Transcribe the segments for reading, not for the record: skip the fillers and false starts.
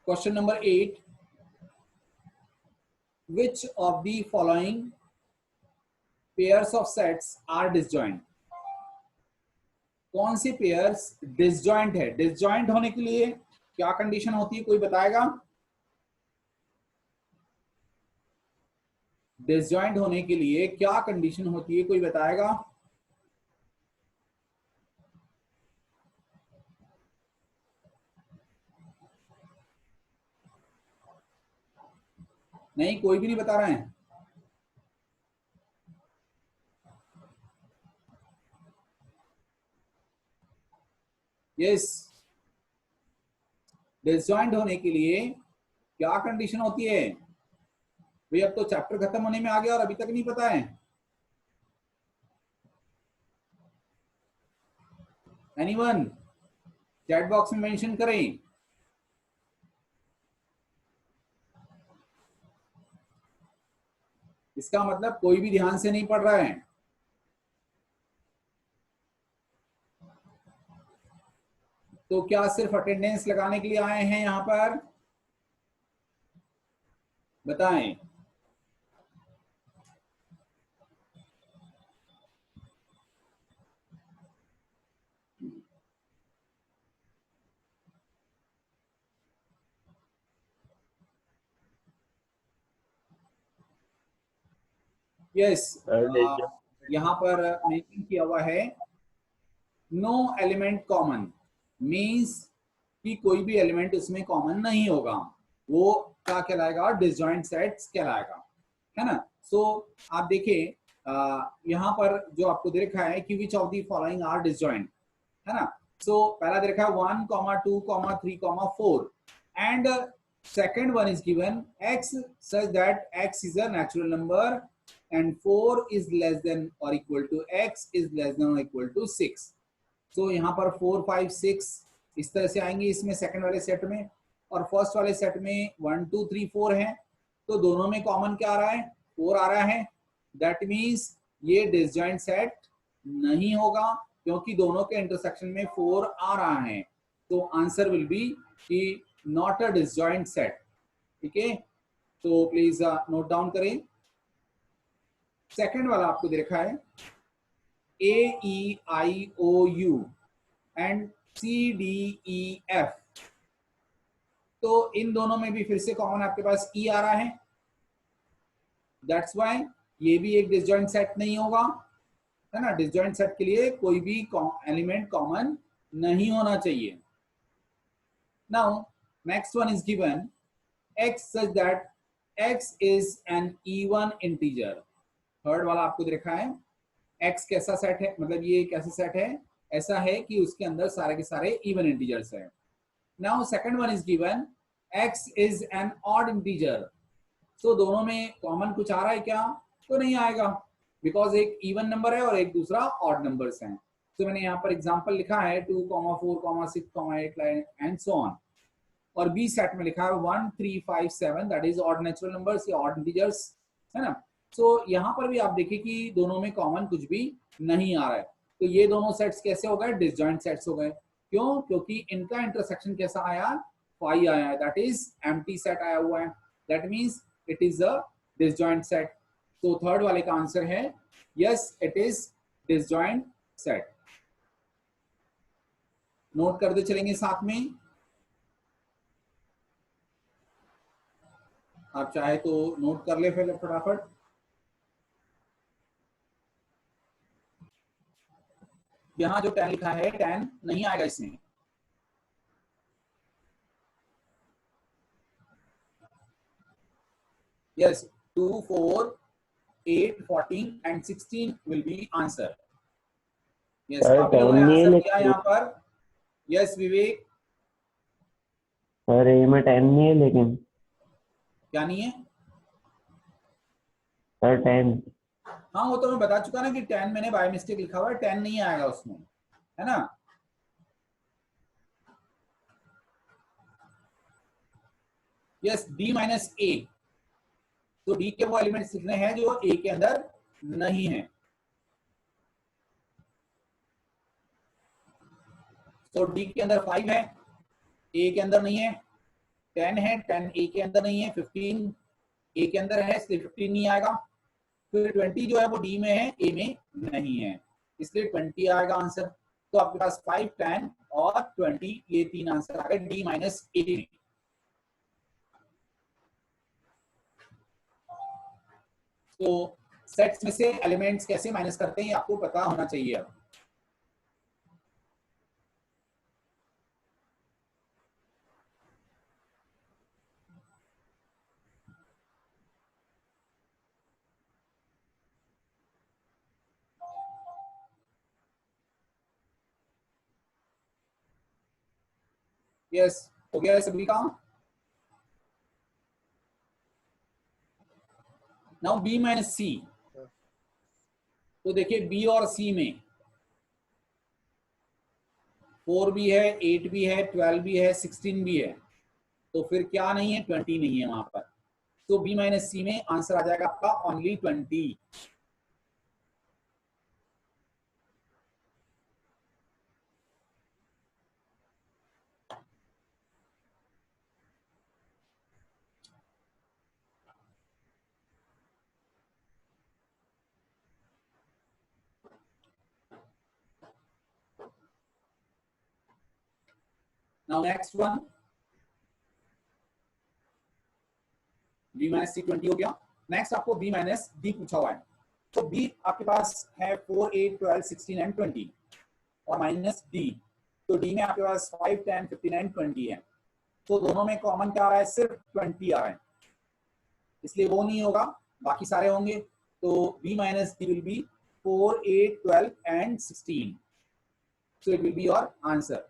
Question number 8, which of the following pairs of sets are disjoint? कौन सी pairs disjoint है? Disjoint होने के लिए क्या कंडीशन होती है, कोई बताएगा? डिसजॉइंट होने के लिए क्या कंडीशन होती है, कोई बताएगा? नहीं, कोई भी नहीं बता रहे हैं। यस, डिसजॉइंट होने के लिए क्या कंडीशन होती है? भाई अब तो चैप्टर खत्म होने में आ गया और अभी तक नहीं पता है। एनीवन? चैट बॉक्स में मेंशन करें। इसका मतलब कोई भी ध्यान से नहीं पढ़ रहा है। तो क्या सिर्फ अटेंडेंस लगाने के लिए आए हैं यहां पर? बताएं। यस, यहाँ पर मेंशन किया हुआ है नो एलिमेंट कॉमन, मींस कि कोई भी एलिमेंट उसमें कॉमन नहीं होगा, वो क्या कहलाएगा? डिसजॉइंट सेट्स कहलाएगा, है ना? सो आप देखिए यहाँ पर जो आपको दे रखा है कि which of the following are disjoint, है ना? सो पहला दे रखा है 1, 2, 3, 4 and second one is given x such that x is a natural number and 4 is less than or equal to x is less than or equal to 6. so यहाँ पर 4, 5, 6 इस तरह से आएंगे इसमें सेकंड वाले सेट में, और फर्स्ट वाले सेट में 1, 2, 3, 4 है, तो दोनों में कॉमन क्या आ रहा है? 4 आ रहा है। दैट मीन्स ये डिसजॉइंट सेट नहीं होगा क्योंकि दोनों के इंटरसेक्शन में 4 आ रहा है। तो आंसर विल बी कि नॉट अ डिसजॉइंट सेट। ठीक है, तो प्लीज नोट डाउन करें। सेकंड वाला आपको दे रखा है AEIOU एंड CDEF, तो इन दोनों में भी फिर से कॉमन आपके पास E आ रहा है। दैट्स व्हाई ये भी एक डिसजॉइंट सेट नहीं होगा, है ना? डिसजॉइंट सेट के लिए कोई भी एलिमेंट कॉमन नहीं होना चाहिए। Now next one is given x such that x is an even integer। Third वाला आपको दे रखा है x कैसा सेट है, मतलब ये कैसा सेट है? ऐसा है कि उसके अंदर सारे के सारे इवन इंटीजर्स हैं। Now second one is given x is an odd integer। सो दोनों में कॉमन कुछ आ रहा है क्या? तो नहीं आएगा, बिकॉज एक इवन नंबर है और एक दूसरा ऑड नंबर्स हैं। तो मैंने यहाँ पर एग्जांपल लिखा है 2, 4, 6, 8 एंड सो ऑन, और बी सेट में लिखा है 1, 3, 5, 7 that is odd natural numbers या ऑड इंटीजर्स, है ना? सो यहाँ पर भी आप देखिए कि दोनों में कॉमन कुछ भी नहीं आ रहा है, तो ये दोनों सेट्स कैसे हो गए? डिसजॉइंट सेट्स हो गए। क्यों? क्योंकि इनका इंटरसेक्शन कैसा आया? 5 आया है, दैट इज एम्प्टी सेट आया हुआ है, that means it is a disjoint set. तो थर्ड वाले का आंसर है yes, it is disjoint set. Note करते चलेंगे साथ में, आप चाहे तो नोट कर ले फिर फटाफट। यहां जो 10 लिखा है 10 नहीं आएगा इसमें। Yes, 2, 4, 8, 14 and 16 will be answer. Yes, आप लोगों ने आंसर दिया यहाँ पर। यस विवेक। अरे में 10 नहीं है, लेकिन क्या नहीं है सर? 10। हाँ, वो तो मैं बता चुका ना कि 10 मैंने बाय मिस्टेक लिखा हुआ है, 10 नहीं आएगा उसमें, है ना? यस, D माइनस ए, तो D के वो एलिमेंट्स लिखने हैं जो A के अंदर नहीं है। तो D के अंदर 5 है, A के अंदर नहीं है, 10 है, 10 ए के अंदर नहीं है, 15 ए के अंदर है इसलिए 15 नहीं आएगा। फिर 20 जो है वो डी में है, ए में नहीं है, इसलिए 20 आएगा आंसर। तो आपके पास 5, 10 और 20 ये 3 आंसर आ गए डी माइनस ए में। तो सेट्स में से एलिमेंट्स कैसे माइनस करते हैं आपको पता होना चाहिए अब। यस, हो गया है सभी का। नाउ बी माइनस सी। तो देखिए बी और सी में 4 भी है, 8 भी है, 12 भी है, 16 भी है, तो फिर क्या नहीं है, 20 नहीं है वहां पर। तो बी माइनस सी में आंसर आ जाएगा आपका only 20। Now next one, B minus C 20 हो गया। नेक्स्ट आपको बी माइनस डी पूछा हुआ है। तो बी आपके पास है 4, 8, 12, 16 एंड 20 और माइनस डी। तो डी में आपके पास 5, 10, 15 एंड 20 है। तो दोनों में कॉमन क्या आ रहा है, सिर्फ 20 आ रहा है, इसलिए वो नहीं होगा, बाकी सारे होंगे। तो B minus D will be 4, 8, 12 and 16। So it will be your answer.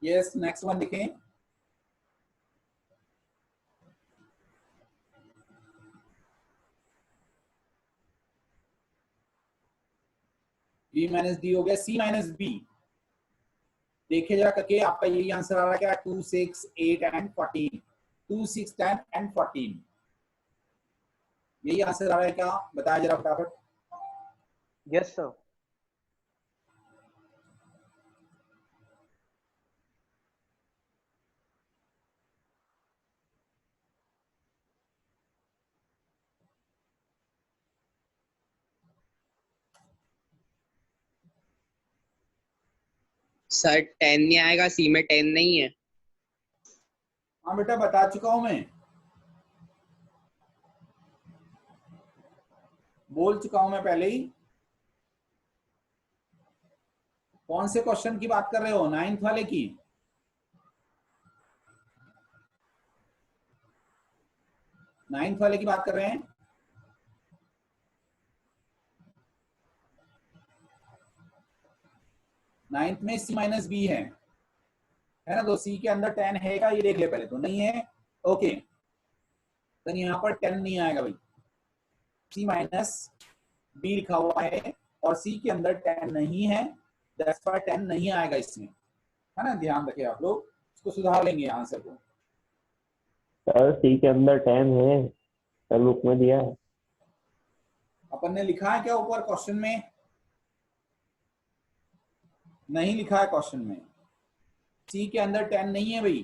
Yes, next one देखें। बी माइनस डी हो गया, सी माइनस बी। देखिए जरा करके आपका यही आंसर आ रहा है क्या, 2, 6, 8 एंड 14। 2, 6, 10 एंड 14 यही आंसर आ रहा है क्या, बताया जरा फटाफट। Yes sir. सर 10 नहीं आएगा, सी में 10 नहीं है। हाँ बेटा बता चुका हूं मैं, बोल चुका हूं मैं पहले ही। कौन से क्वेश्चन की बात कर रहे हो, 9th वाले की? 9th वाले की बात कर रहे हैं। 9th में सी माइनस बी है ना, तो सी के अंदर 10 है क्या, ये देख ले पहले, तो नहीं है। ओके, तो यहाँ पर 10 नहीं आएगा भाई, सी माइनस बी लिखा हुआ है और सी के अंदर 10 नहीं है, दैट्स व्हाई 10 नहीं आएगा इसमें, है ना। ध्यान रखिए आप लोग, इसको सुधार लेंगे आंसर को। सर सी के अंदर 10 है, सर बुक में दिया है। अपन ने लिखा है क्या ऊपर क्वेश्चन में? नहीं लिखा है क्वेश्चन में, सी के अंदर 10 नहीं है भाई।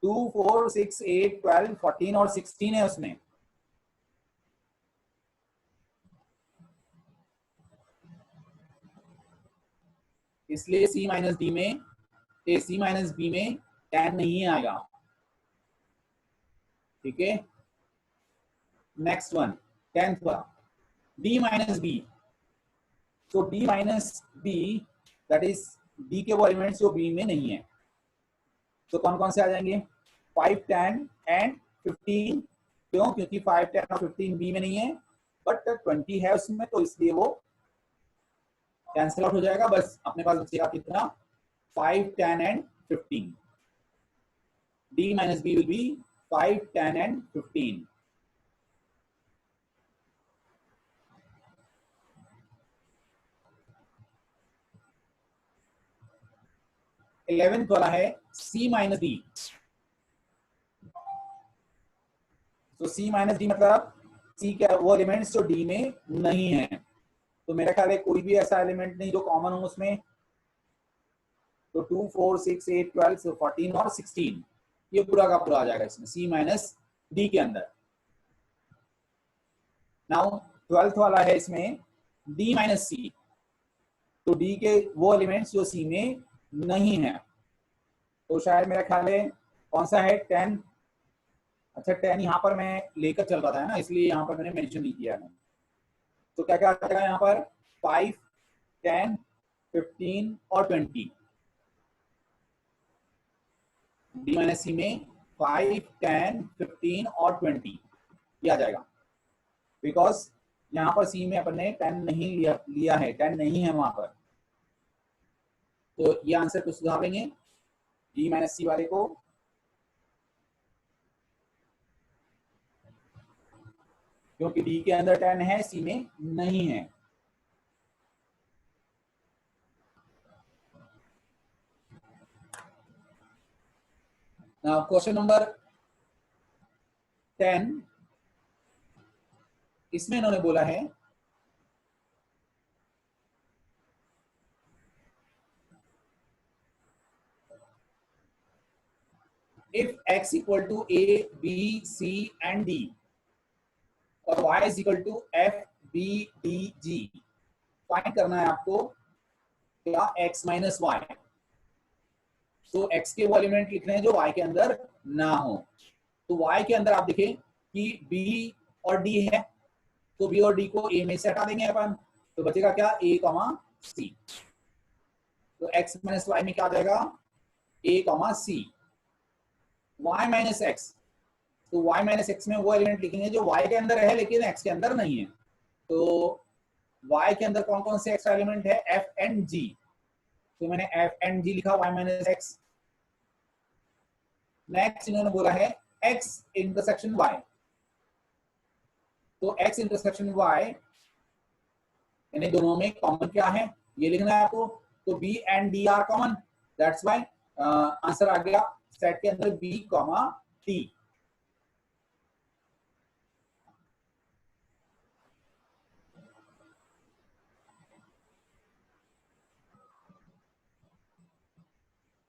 टू, 4, 6, 8, 12, 14 और 16 है उसमें। इसलिए सी माइनस डी में, सी माइनस बी में 10 नहीं आएगा, ठीक है। नेक्स्ट वन, 10th वाला, डी माइनस बी। तो D minus B that is D के वो एलिमेंट्स जो बी में नहीं है। तो कौन कौन से आ जाएंगे? 5, 10 एंड 15। क्यों? क्योंकि 5, 10 और 15 बी में नहीं है, बट 20 है उसमें, तो इसलिए वो कैंसिल आउट हो जाएगा। बस अपने पास बचेगा कितना? 5, 10 and 15। D minus B will be 5, 10 and 15। Eleventh वाला है सी माइनस डी। तो सी माइनस डी मतलब सी क्या? वो एलिमेंट्स जो डी में नहीं है। तो मेरा ख्याल है कोई भी ऐसा एलिमेंट नहीं जो कॉमन हो उसमें। तो 2, 4, 6, 8, 12, 14 और 16 ये पूरा का पूरा आ जाएगा इसमें सी माइनस डी के अंदर। नाउ 12th वाला है इसमें डी माइनस सी। तो डी के वो एलिमेंट्स जो सी में नहीं है। तो शायद मेरा ख्याल है कौन सा है? 10। अच्छा 10 यहाँ पर मैं लेकर चल रहा था ना, इसलिए यहाँ पर मैंने मेंशन नहीं किया है। तो क्या क्या आ जाएगा यहाँ पर? 5, 10, 15 और 20। डी माइनस सी में 5, 10, 15 और 20 ये आ जाएगा। बिकॉज यहाँ पर सी में अपन ने 10 नहीं लिया है, 10 नहीं है वहां पर। तो ये आंसर को सुधार लेंगे डी माइनस सी वाले को। क्योंकि डी के अंदर 10 है, सी में नहीं है। नाउ क्वेश्चन नंबर 10, इसमें इन्होंने बोला है if x equal to a, b, c and d और y is equal to f, b, d, g, find करना है आपको क्या? x minus Y. तो x के वो एलिमेंट लिखने हैं जो y के अंदर ना हो। तो y के अंदर आप देखें कि b और d है, तो b और d को a में से हटा देंगे अपन, तो बचेगा क्या? a, c। तो x माइनस वाई में क्या आ जाएगा? a, c। y minus x, तो y माइनस एक्स में वो एलिमेंट लिखेंगे जो y के अंदर है लेकिन x के अंदर नहीं है। तो y के अंदर कौन कौन से एक्स्ट्रा एलिमेंट है? f and g। तो मैंने f एंड g लिखा y माइनस एक्स। नेक्स्ट इन्होंने बोला है x इंटरसेक्शन y। तो x इंटरसेक्शन y यानी दोनों में कॉमन क्या है ये लिखना है आपको। तो b and d are common, that's why answer आ गया सेट के अंदर b, t।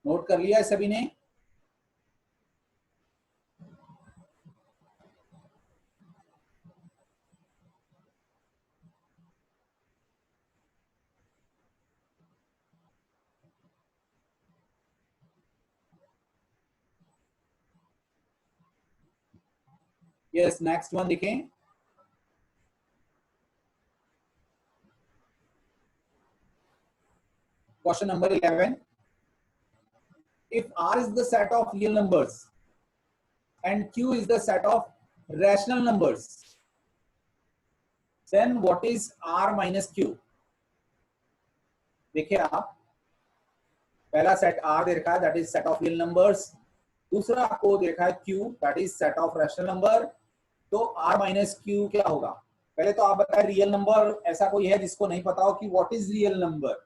नोट कर लिया है सभी ने? यस, नेक्स्ट वन देखें। Question number 11, if r is the set of real numbers and q is the set of rational numbers, then what is r minus q? देखिए आप, पहला सेट r दे रखा है, that is set of real numbers. दूसरा आपको दे रखा है q, that is set of rational number. तो r माइनस q क्या होगा? पहले तो आप बताएं रियल नंबर ऐसा कोई है जिसको नहीं पता हो कि व्हाट इज रियल नंबर?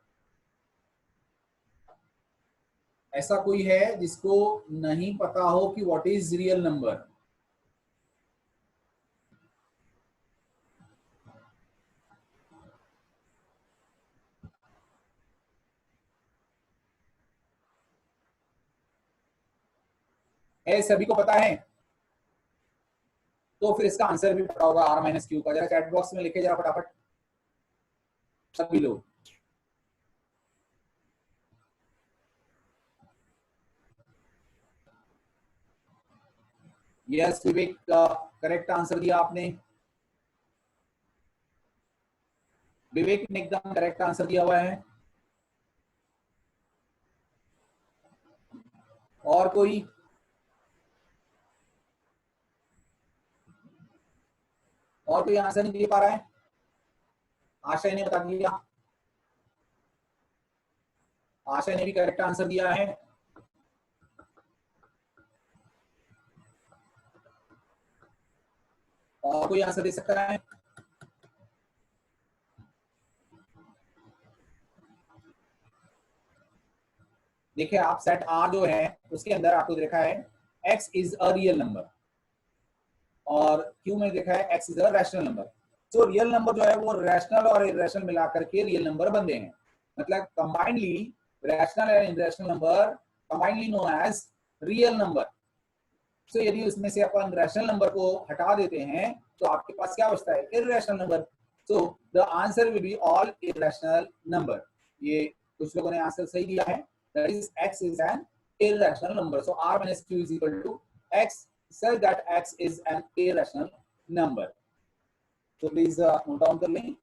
ऐसा कोई है जिसको नहीं पता हो कि व्हाट इज रियल नंबर? सभी को पता है? तो फिर इसका आंसर भी पता होगा r माइनस क्यू का। जरा चैट बॉक्स में लिखे जरा फटाफट सभी लोग। यस विवेक, करेक्ट आंसर दिया आपने। विवेक ने एकदम करेक्ट आंसर दिया हुआ है। और कोई? और कोई आंसर नहीं दे पा रहा है? आशय ने बता दिया, आशय ने भी करेक्ट आंसर दिया है। और कोई आंसर दे सकता है? देखिए आप सेट आर जो है उसके अंदर आपको देखा है x is a real number और क्यू में देखा है x is a rational number. So real number जो है वो रैशनल और इरेशनल मिलाकर के रियल नंबर बनते हैं, मतलब combinedly rational and irrational number combinedly known as real number. So यदि उसमें से अपन रैशनल नंबर को हटा देते हैं तो आपके पास क्या बचता है? Irrational number. So the answer will be all irrational number. ये कुछ लोगों ने आंसर सही दिया है, that is x is an irrational number, so r minus q is equal to x, such that x is an irrational number. So please note down the link.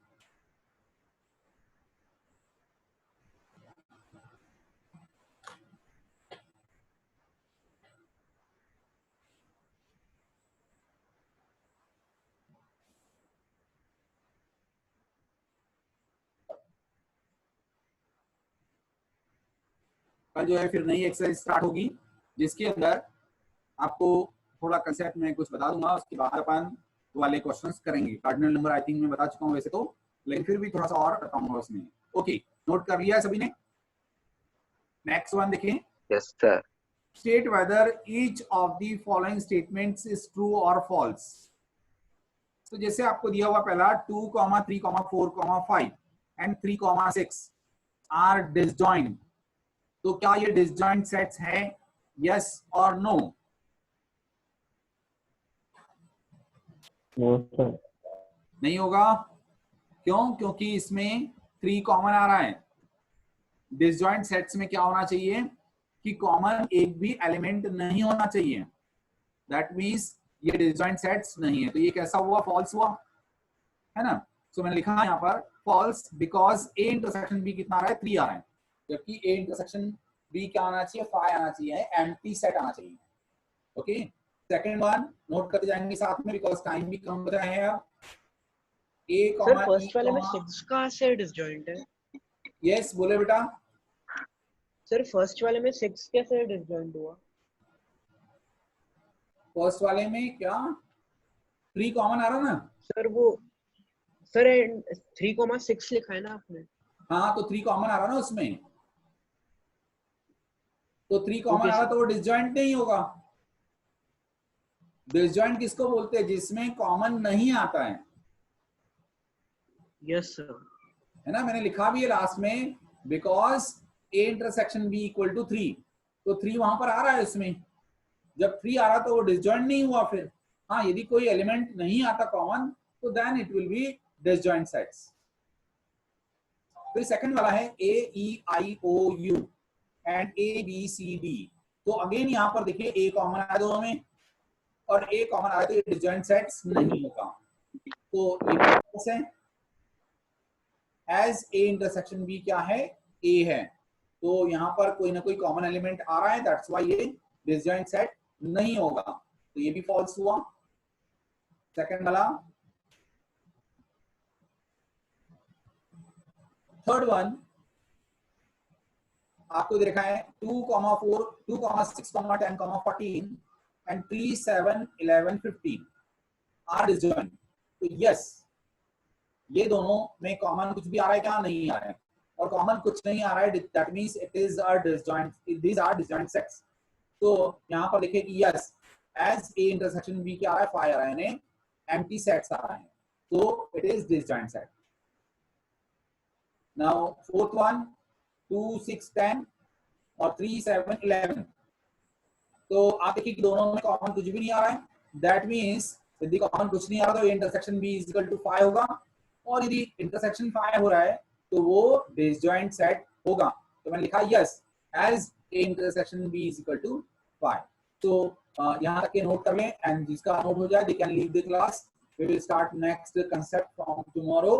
कल जो है फिर नई एक्सरसाइज स्टार्ट होगी जिसके अंदर आपको थोड़ा कंसेप्ट में कुछ बता दूंगा, उसके बाद अपन वाले क्वेश्चंस करेंगे। कार्डिनल नंबर आई थिंक मैं बता चुका हूं वैसे तो, लेकिन फिर भी थोड़ा सा और बताऊंगा उसमें। ओके, नोट कर लिया सभी ने? नेक्स्ट वन देखिए। Yes sir. State whether each of the following statements is true or false. तो जैसे आपको दिया हुआ पहला 2, 3, 4, 5 and 3, 6 are disjoint. तो क्या ये disjoint sets है? Yes or no? No sir. नहीं होगा। क्यों? क्योंकि इसमें 3 कॉमन आ रहा है। डिसजॉइंट सेट्स में क्या होना चाहिए कि कॉमन एक भी एलिमेंट नहीं होना चाहिए। दैट मींस ये डिसजॉइंट सेट्स नहीं है, तो ये कैसा हुआ? फॉल्स हुआ, है ना। सो मैंने लिखा यहाँ पर false because A intersection B कितना आ रहा है? 3 आ रहा है, जबकि ए इंटरसेक्शन बी क्या आना चाहिए? 5 आना चाहिए, एम्प्टी सेट आना चाहिए। ओके, सेकंड वन नोट करते जाएंगे साथ में बिकॉज टाइम भी कम बचा है यार। ए सर फर्स्ट वाले में 6 कहाँ से डिसजॉइंट है? यस बोले बेटा। सर फर्स्ट वाले में 6 कैसे डिसजॉइंट हुआ? फर्स्ट वाले में क्या 3 कॉमन आ रहा ना? सर वो सर 3,6 लिखा है ना आपने? हाँ तो 3 कॉमन आ रहा ना उसमें, तो 3 कॉमन Okay, आ रहा sir. तो वो डिसजॉइंट नहीं होगा। डिसजॉइंट किसको बोलते हैं? जिसमें कॉमन नहीं आता है, यस सर। है ना। मैंने लिखा भी है लास्ट में because A intersection B equal to 3, तो 3 वहां पर आ रहा है उसमें। जब 3 आ रहा तो वो डिसजॉइंट नहीं हुआ। फिर हाँ, यदि कोई एलिमेंट नहीं आता कॉमन तो then it will be disjoint sets. फिर सेकंड वाला है A E I O U and A B C D. तो अगेन यहाँ पर देखिए ए कॉमन आया दोनों में और ए कॉमन आया तो ये डिसजॉइंट सेट्स नहीं होगा। तो ये false है। एज ए इंटरसेक्शन बी क्या है? ए है, तो यहाँ पर कोई ना कोई कॉमन एलिमेंट आ रहा है, दैट्स व्हाई ये डिसजॉइंट सेट नहीं होगा, तो ये भी फॉल्स हुआ सेकंड वाला। थर्ड वन आपको देखा है 2, 4, 2, 6, 10, 14 एंड 3, 7, 11, 15 आर डिसजॉइंट। तो यस, ये दोनों में कॉमन कुछ भी आ रहा है क्या? नहीं आ रहा है। और कॉमन कुछ नहीं आ रहा है, that means it is a disjoint, these are disjoint sets. तो यहाँ पर देखिए कि yes as A intersection B क्या आ रहा है? 5 आ रहा है, यानी एम्प्टी सेट्स आ रहा है, तो it is disjoint set. Now fourth one 2, 6, 10 और 3, 7, 11। तो आप देखिए कि दोनों में कॉमन कुछ भी नहीं आ रहा है, दैट मींस यदि कॉमन कुछ नहीं आ रहा तो intersection B is equal to 5 होगा, और यदि इंटरसेक्शन 5 हो रहा है तो वो डिसजॉइंट सेट होगा। तो मैंने लिखा yes as A intersection B is equal to 5। तो यहाँ तक के नोट कर लें, एंड जिसका नोट हो जाए they can leave the class. We will start next concept from tomorrow.